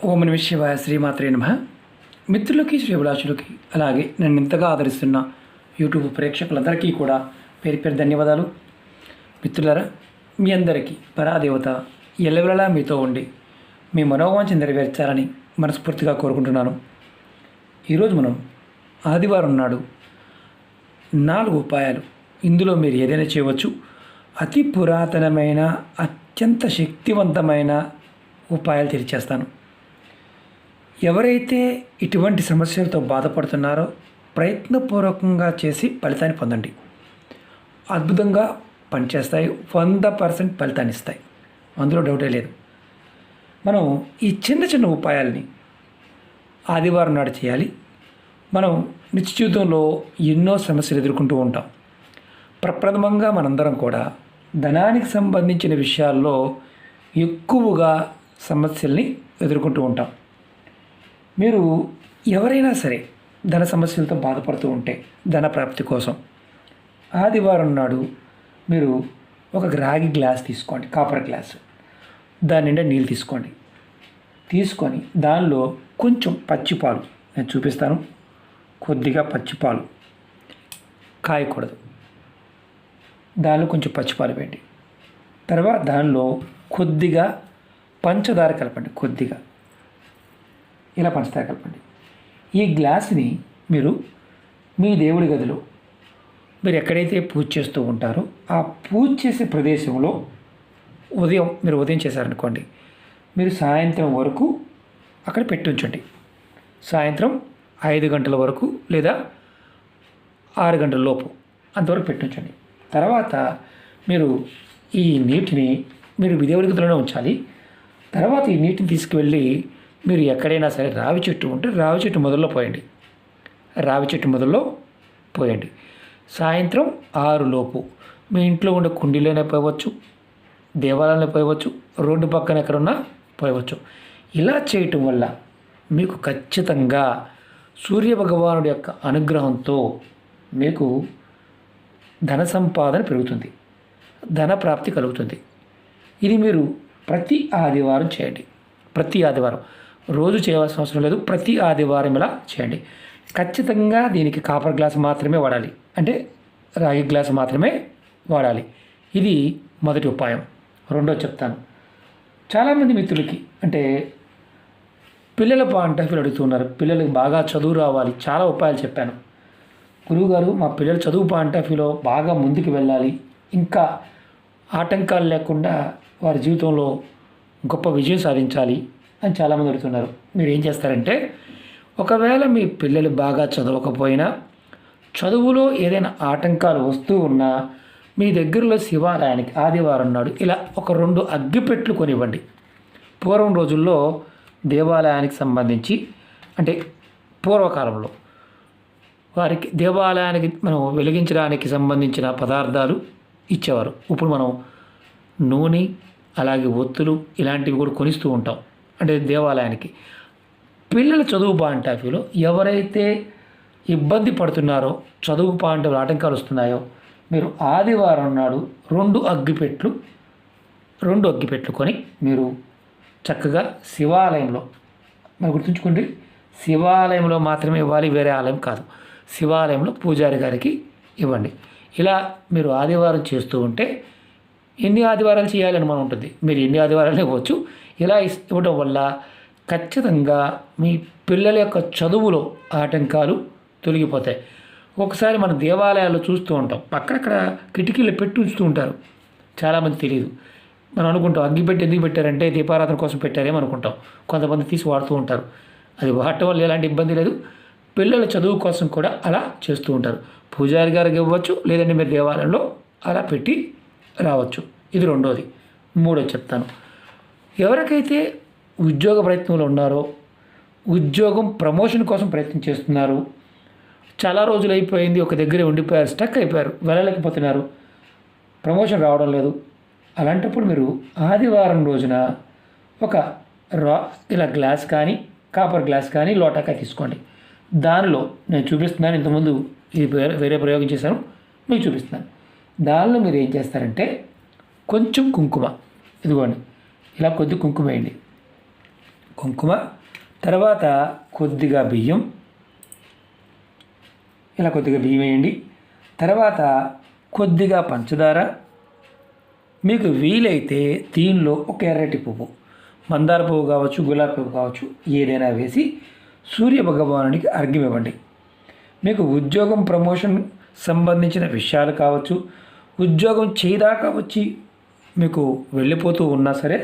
ఓం నమః శివాయ శ్రీమాత్రే నమః. మిత్రులకి శ్రీభిలాషులకి అలాగే నన్ను ఇంతగా ఆదరిస్తున్న యూట్యూబ్ ప్రేక్షకులందరికీ కూడా పేరు పేరు ధన్యవాదాలు. మిత్రులారా, మీ అందరికీ పరాదేవత ఎల్లవెల్లలా మీతో ఉండి మీ మనోవాంఛ నెరవేర్చాలని మనస్ఫూర్తిగా కోరుకుంటున్నాను. ఈరోజు మనం ఆదివారం నాడు 4 ఉపాయాలు, ఇందులో మీరు ఏదైనా చేయవచ్చు. అతి పురాతనమైన అత్యంత శక్తివంతమైన ఉపాయాలు తెలియచేస్తాను. ఎవరైతే ఇటువంటి సమస్యలతో బాధపడుతున్నారో ప్రయత్నపూర్వకంగా చేసి ఫలితాన్ని పొందండి. అద్భుతంగా పనిచేస్తాయి. 100% ఫలితాన్ని ఇస్తాయి, అందులో డౌటే లేదు. మనం ఈ చిన్న చిన్న ఉపాయాలని ఆదివారం నాడు చేయాలి. మనం నిత్య జీవితంలో ఎన్నో సమస్యలు ఎదుర్కొంటూ ఉంటాం. ప్రప్రథమంగా మనందరం కూడా ధనానికి సంబంధించిన విషయాల్లో ఎక్కువగా సమస్యల్ని ఎదుర్కొంటూ ఉంటాం. మీరు ఎవరైనా సరే ధన సమస్యలతో బాధపడుతూ ఉంటే ధన ప్రాప్తి కోసం ఆదివారం నాడు మీరు ఒక రాగి గ్లాస్ తీసుకోండి, కాపర్ గ్లాసు. దాని నిండా నీళ్ళు తీసుకోండి. తీసుకొని దానిలో కొంచెం పచ్చిపాలు, నేను చూపిస్తాను, కొద్దిగా పచ్చిపాలు కాయకూడదు, దానిలో కొంచెం పచ్చిపాలు వేయండి. తర్వాత దానిలో కొద్దిగా పంచదార కలపండి, కొద్దిగా ఇలా పంచదార కలపండి. ఈ గ్లాసుని మీరు మీ దేవుడి గదిలో మీరు ఎక్కడైతే పూజ చేస్తూ ఉంటారో ఆ పూజ చేసే ప్రదేశంలో ఉదయం చేశారనుకోండి, మీరు సాయంత్రం వరకు అక్కడ పెట్టి ఉంచండి. సాయంత్రం 5 గంటల వరకు లేదా 6 గంటల లోపు అంతవరకు పెట్టి ఉంచండి. తర్వాత మీరు ఈ నీటిని మీరు దేవుడి గదిలోనే ఉంచాలి. తర్వాత ఈ నీటిని తీసుకువెళ్ళి మీరు ఎక్కడైనా సరే రావి చెట్టు ఉంటే రావి చెట్టు మొదల్లో పోయండి. రావి చెట్టు మొదల్లో పోయండి. సాయంత్రం 6 లోపు మీ ఇంట్లో ఉండే కుండీలోనే పోయవచ్చు, దేవాలయంలో పోయవచ్చు, రోడ్డు పక్కన ఎక్కడున్నా పోయవచ్చు. ఇలా చేయటం వల్ల మీకు ఖచ్చితంగా సూర్యభగవానుడి యొక్క అనుగ్రహంతో మీకు ధన సంపాదన పెరుగుతుంది, ధన ప్రాప్తి కలుగుతుంది. ఇది మీరు ప్రతి ఆదివారం చేయండి. ప్రతి ఆదివారం, రోజు చేయవలసిన అవసరం లేదు, ప్రతి ఆదివారం ఇలా చేయండి. ఖచ్చితంగా దీనికి కాపర్ గ్లాస్ మాత్రమే వాడాలి, అంటే రాగి గ్లాస్ మాత్రమే వాడాలి. ఇది మొదటి ఉపాయం. రెండోది చెప్తాను. చాలామంది మిత్రులకి అంటే పిల్లల పాయింట్ ఆఫ్ వ్యూ అడుగుతున్నారు. పిల్లలకి బాగా చదువు రావాలి, చాలా ఉపాయాలు చెప్పాను. గురువుగారు, మా పిల్లల చదువు పాయింట్ ఆఫ్ వ్యూలో బాగా ముందుకు వెళ్ళాలి, ఇంకా ఆటంకాలు లేకుండా వారి జీవితంలో గొప్ప విజయం సాధించాలి అని చాలామంది అడుగుతున్నారు. మీరు ఏం చేస్తారంటే, ఒకవేళ మీ పిల్లలు బాగా చదవకపోయినా, చదువులో ఏదైనా ఆటంకాలు వస్తూ ఉన్నా, మీ దగ్గరలో శివాలయానికి ఆదివారం నాడు ఇలా ఒక 2 అగ్గిపెట్లు కొనివ్వండి. పూర్వం రోజుల్లో దేవాలయానికి సంబంధించి, అంటే పూర్వకాలంలో వారికి దేవాలయానికి మనం వెలిగించడానికి సంబంధించిన పదార్థాలు ఇచ్చేవారు. ఇప్పుడు మనం నూనె అలాగే ఒత్తులు ఇలాంటివి కూడా కొనిస్తూ ఉంటాం, అంటే దేవాలయానికి. పిల్లల చదువు పాయింట్ ఆఫ్ వ్యూలో ఎవరైతే ఇబ్బంది పడుతున్నారో, చదువు పాయింట్ ఆఫ్ ఆటంకాలు వస్తున్నాయో, మీరు ఆదివారం నాడు 2 అగ్గిపెట్లు కొని మీరు చక్కగా శివాలయంలో, మరి గుర్తుంచుకోండి, శివాలయంలో మాత్రమే ఇవ్వాలి, వేరే ఆలయం కాదు. శివాలయంలో పూజారి గారికి ఇవ్వండి. ఇలా మీరు ఆదివారం చేస్తూ ఉంటే, ఎన్ని ఆదివారాలు చేయాలని మనం ఉంటుంది, మీరు ఎన్ని ఆదివారాలు ఇవ్వచ్చు. ఇలా ఇవ్వడం వల్ల ఖచ్చితంగా మీ పిల్లల యొక్క చదువులో ఆటంకాలు తొలగిపోతాయి. ఒకసారి మన దేవాలయాల్లో చూస్తూ ఉంటాం, అక్కడక్కడ కిటికీలు పెట్టి ఉంచుతూ ఉంటారు. చాలామంది తెలియదు. మనం అనుకుంటాం అగ్గిపెట్టి ఎందుకు పెట్టారంటే దీపారాధన కోసం పెట్టారేమో అనుకుంటాం. కొంతమంది తీసి వాడుతూ ఉంటారు. అది వాడటం వల్ల ఎలాంటి ఇబ్బంది లేదు. పిల్లల చదువు కోసం కూడా అలా చేస్తూ ఉంటారు. పూజారి గారికి ఇవ్వచ్చు, లేదంటే మీరు దేవాలయంలో అలా పెట్టి రావచ్చు. ఇది రెండోది. మూడోది చెప్తాను. ఎవరికైతే ఉద్యోగ ప్రయత్నంలో ఉన్నారో, ఉద్యోగం ప్రమోషన్ కోసం ప్రయత్నం చేస్తున్నారు, చాలా రోజులు అయిపోయింది, ఒక దగ్గరే ఉండిపోయారు, స్టక్ అయిపోయారు, వెళ్ళలేకపోతున్నారు, ప్రమోషన్ రావడం లేదు, అలాంటప్పుడు మీరు ఆదివారం రోజున ఒక ఇలా గ్లాస్ కానీ కాపర్ గ్లాస్ కానీ లోటాకాయ తీసుకోండి. దానిలో నేను చూపిస్తున్నాను, ఇంతకుముందు ఇది వేరే ప్రయోగం చేశాను, మీకు చూపిస్తున్నాను. దానిలో మీరు ఏం చేస్తారంటే కొంచెం కుంకుమ, ఇదిగోండి ఇలా కొద్ది కుంకుమ వేయండి. కుంకుమ, తర్వాత కొద్దిగా బియ్యం, ఇలా కొద్దిగా బియ్యం వేయండి. తర్వాత కొద్దిగా పంచదార, మీకు వీలైతే దీనిలో ఒక ఎర్రటి పువ్వు, మందార పువ్వు కావచ్చు, గులాబీ పువ్వు కావచ్చు, ఏదైనా వేసి సూర్య భగవానుడికి అర్ఘ్యం ఇవ్వండి. మీకు ఉద్యోగం ప్రమోషన్ సంబంధించిన విషయాలు కావచ్చు, ఉద్యోగం చేయదాకా వచ్చి మీకు వెళ్ళిపోతూ ఉన్నా సరే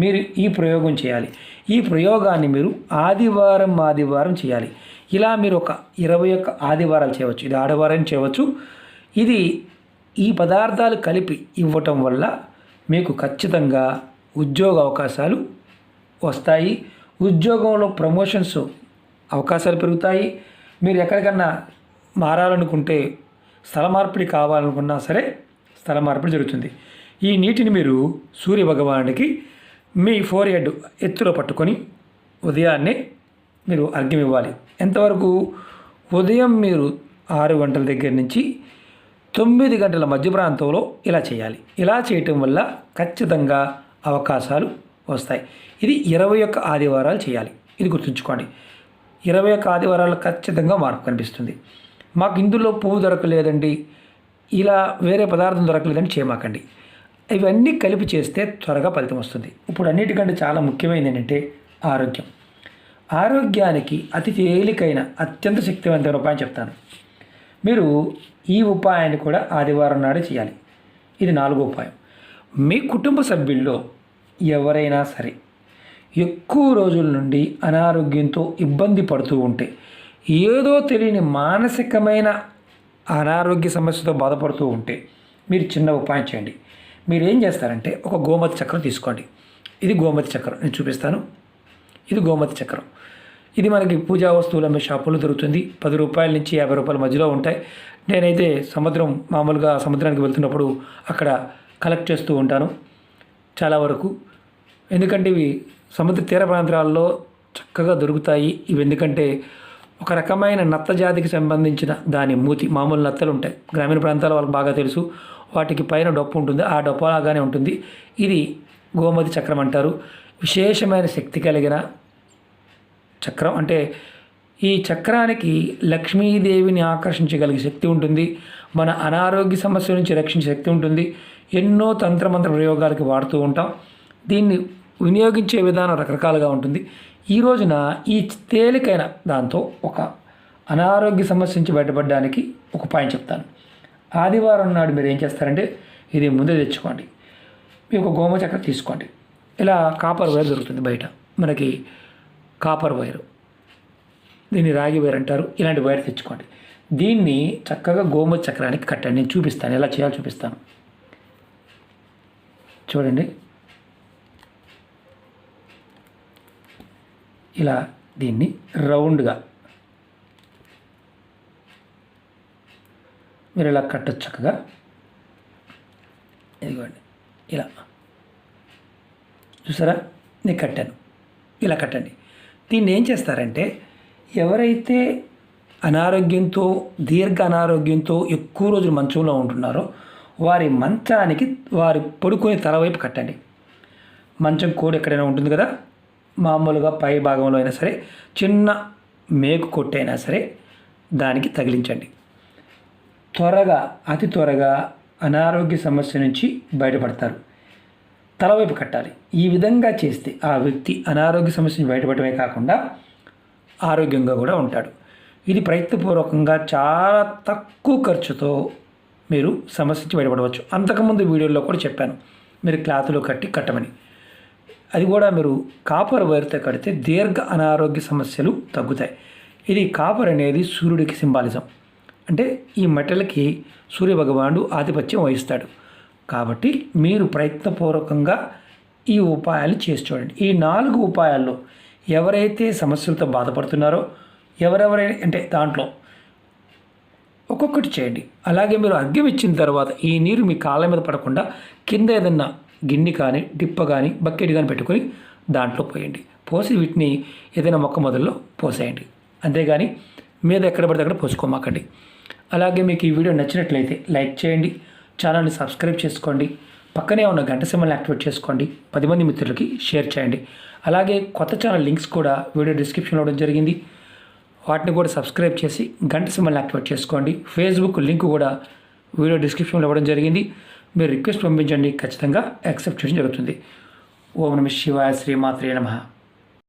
మీరు ఈ ప్రయోగం చేయాలి. ఈ ప్రయోగాన్ని మీరు ఆదివారం చేయాలి. ఇలా మీరు ఒక 21 ఆదివారాలు చేయవచ్చు. ఇది ఆదివారం చేయవచ్చు. ఇది ఈ పదార్థాలు కలిపి ఇవ్వటం వల్ల మీకు ఖచ్చితంగా ఉద్యోగ అవకాశాలు వస్తాయి. ఉద్యోగంలో ప్రమోషన్స్ అవకాశాలు పెరుగుతాయి. మీరు ఎక్కడికన్నా మారాలనుకుంటే, స్థల మార్పిడి కావాలనుకున్నా సరే స్థల మార్పిడి జరుగుతుంది. ఈ నీటిని మీరు సూర్య భగవానుడికి మీ ఫోర్ హెడ్ ఎత్తులో పట్టుకొని ఉదయాన్నే మీరు అర్ఘ్యం ఇవ్వాలి. ఎంతవరకు? ఉదయం మీరు 6 గంటల దగ్గర నుంచి 9 గంటల మధ్య ప్రాంతంలో ఇలా చేయాలి. ఇలా చేయటం వల్ల ఖచ్చితంగా అవకాశాలు వస్తాయి. ఇది 21 ఆదివారాలు చేయాలి. ఇది గుర్తుంచుకోండి. 21 ఆదివారాలు ఖచ్చితంగా మార్పు కనిపిస్తుంది. మాకు ఇందులో పువ్వు దొరకలేదండి, ఇలా వేరే పదార్థం దొరకలేదని చేయమాకండి. ఇవన్నీ కలిపి చేస్తే త్వరగా ఫలితం వస్తుంది. ఇప్పుడు అన్నిటికంటే చాలా ముఖ్యమైనది ఏంటంటే ఆరోగ్యం. ఆరోగ్యానికి అతి తేలికైన అత్యంత శక్తివంతమైన ఉపాయం చెప్తాను. మీరు ఈ ఉపాయాన్ని కూడా ఆదివారం నాడే చేయాలి. ఇది 4వ ఉపాయం. మీ కుటుంబ సభ్యుల్లో ఎవరైనా సరే ఎక్కువ రోజుల నుండి అనారోగ్యంతో ఇబ్బంది పడుతూ ఉంటే, ఏదో తెలియని మానసికమైన అనారోగ్య సమస్యతో బాధపడుతూ ఉంటే మీరు చిన్న ఉపాయం చేయండి. మీరు ఏం చేస్తారంటే ఒక గోమతి చక్రం తీసుకోండి. ఇది గోమతి చక్రం, నేను చూపిస్తాను. ఇది గోమతి చక్రం. ఇది మనకి పూజా వస్తువులు అమ్మే షాపులో దొరుకుతుంది. 10 రూపాయల నుంచి 50 రూపాయల మధ్యలో ఉంటాయి. నేనైతే మామూలుగా సముద్రానికి వెళ్తున్నప్పుడు అక్కడ కలెక్ట్ చేస్తూ ఉంటాను చాలా వరకు. ఎందుకంటే ఇవి సముద్ర తీర ప్రాంతాల్లో చక్కగా దొరుకుతాయి. ఇవి ఎందుకంటే ఒక రకమైన నత్త జాతికి సంబంధించిన దాని మూతి, మామూలు నత్తలు ఉంటాయి గ్రామీణ ప్రాంతాల్లో వాళ్ళకి బాగా తెలుసు. వాటికి పైన డొప్పు ఉంటుంది, ఆ డొప్పలాగానే ఉంటుంది. ఇది గోమతి చక్రం అంటారు. విశేషమైన శక్తి కలిగిన చక్రం. అంటే ఈ చక్రానికి లక్ష్మీదేవిని ఆకర్షించగలిగే శక్తి ఉంటుంది. మన అనారోగ్య సమస్యల నుంచి రక్షించే శక్తి ఉంటుంది. ఎన్నో తంత్రమంత్ర ప్రయోగాలకి వాడుతూ ఉంటాం. దీన్ని వినియోగించే విధానం రకరకాలుగా ఉంటుంది. ఈ రోజున ఈ తేలికైన దాంతో ఒక అనారోగ్య సమస్య నుంచి బయటపడడానికి ఒక ఉపాయం చెప్తాను. ఆదివారం నాడు మీరు ఏం చేస్తారంటే, ఇది ముందే తెచ్చుకోండి. మీ ఒక గోమ చక్రం తీసుకోండి. ఇలా కాపర్ వైర్ దొరుకుతుంది బయట మనకి, కాపర్ వైరు, దీన్ని రాగి వైర్ అంటారు. ఇలాంటి వైర్ తెచ్చుకోండి. దీన్ని చక్కగా గోమ చక్రానికి కట్టండి. నేను చూపిస్తాను, ఎలా చేయాలో చూపిస్తాను. చూడండి, ఇలా దీన్ని రౌండ్గా మీరు ఇలా కట్టచ్చు చక్కగా. ఇదిగోండి, ఇలా చూసారా, నేను కట్టాను. ఇలా కట్టండి. దీన్ని ఏం చేస్తారంటే, ఎవరైతే అనారోగ్యంతో, దీర్ఘ అనారోగ్యంతో ఎక్కువ రోజులు మంచంలో ఉంటున్నారో వారి మంచానికి వారి పడుకునే తల వైపు కట్టండి. మంచం కోడి ఎక్కడైనా ఉంటుంది కదా, మామూలుగా పై భాగంలో అయినా సరే, చిన్న మేకు కొట్టైనా సరే దానికి తగిలించండి. అతి త్వరగా అనారోగ్య సమస్య నుంచి బయటపడతారు. తలవైపు కట్టాలి. ఈ విధంగా చేస్తే ఆ వ్యక్తి అనారోగ్య సమస్య నుంచి బయటపడమే కాకుండా ఆరోగ్యంగా కూడా ఉంటాడు. ఇది ప్రయత్నపూర్వకంగా చాలా తక్కువ ఖర్చుతో మీరు సమస్య నుంచి బయటపడవచ్చు. అంతకుముందు వీడియోలో కూడా చెప్పాను, మీరు క్లాత్లో కట్టమని. అది కూడా మీరు కాపర్ వైర్తో కడితే దీర్ఘ అనారోగ్య సమస్యలు తగ్గుతాయి. ఇది కాపర్ అనేది సూర్యుడికి సింబాలిజం. అంటే ఈ మెటల్కి సూర్యభగవానుడు ఆధిపత్యం వహిస్తాడు. కాబట్టి మీరు ప్రయత్నపూర్వకంగా ఈ ఉపాయాలు చేసి చూడండి. ఈ 4 ఉపాయాల్లో ఎవరైతే సమస్యలతో బాధపడుతున్నారో, ఎవరెవరైనా అంటే దాంట్లో ఒక్కొక్కటి చేయండి. అలాగే మీరు అర్ఘ్యం ఇచ్చిన తర్వాత ఈ నీరు మీ కాళ్ళ మీద పడకుండా కింద ఏదన్నా గిన్నె కానీ, డిప్ప కానీ, బకెట్ కానీ పెట్టుకొని దాంట్లో పోయండి. పోసి వీటిని ఏదైనా మొక్క మొదల్లో పోసేయండి. అంతేగాని మీద ఎక్కడ పడితే అక్కడ పోసుకోమాకండి. అలాగే మీకు ఈ వీడియో నచ్చినట్లయితే లైక్ చేయండి, ఛానల్ని సబ్స్క్రైబ్ చేసుకోండి. పక్కనే ఉన్న గంట సింబల్ని యాక్టివేట్ చేసుకోండి. 10 మంది మిత్రులకి షేర్ చేయండి. అలాగే కొత్త ఛానల్ లింక్స్ కూడా వీడియో డిస్క్రిప్షన్లో ఇవ్వడం జరిగింది. వాటిని కూడా సబ్స్క్రైబ్ చేసి గంట సింబల్ని యాక్టివేట్ చేసుకోండి. ఫేస్బుక్ లింక్ కూడా వీడియో డిస్క్రిప్షన్లో ఇవ్వడం జరిగింది. మీరు రిక్వెస్ట్ పంపించండి, ఖచ్చితంగా యాక్సెప్ట్ చేయడం జరుగుతుంది. ఓం నమః శివాయ, శ్రీమాత్రే నమః.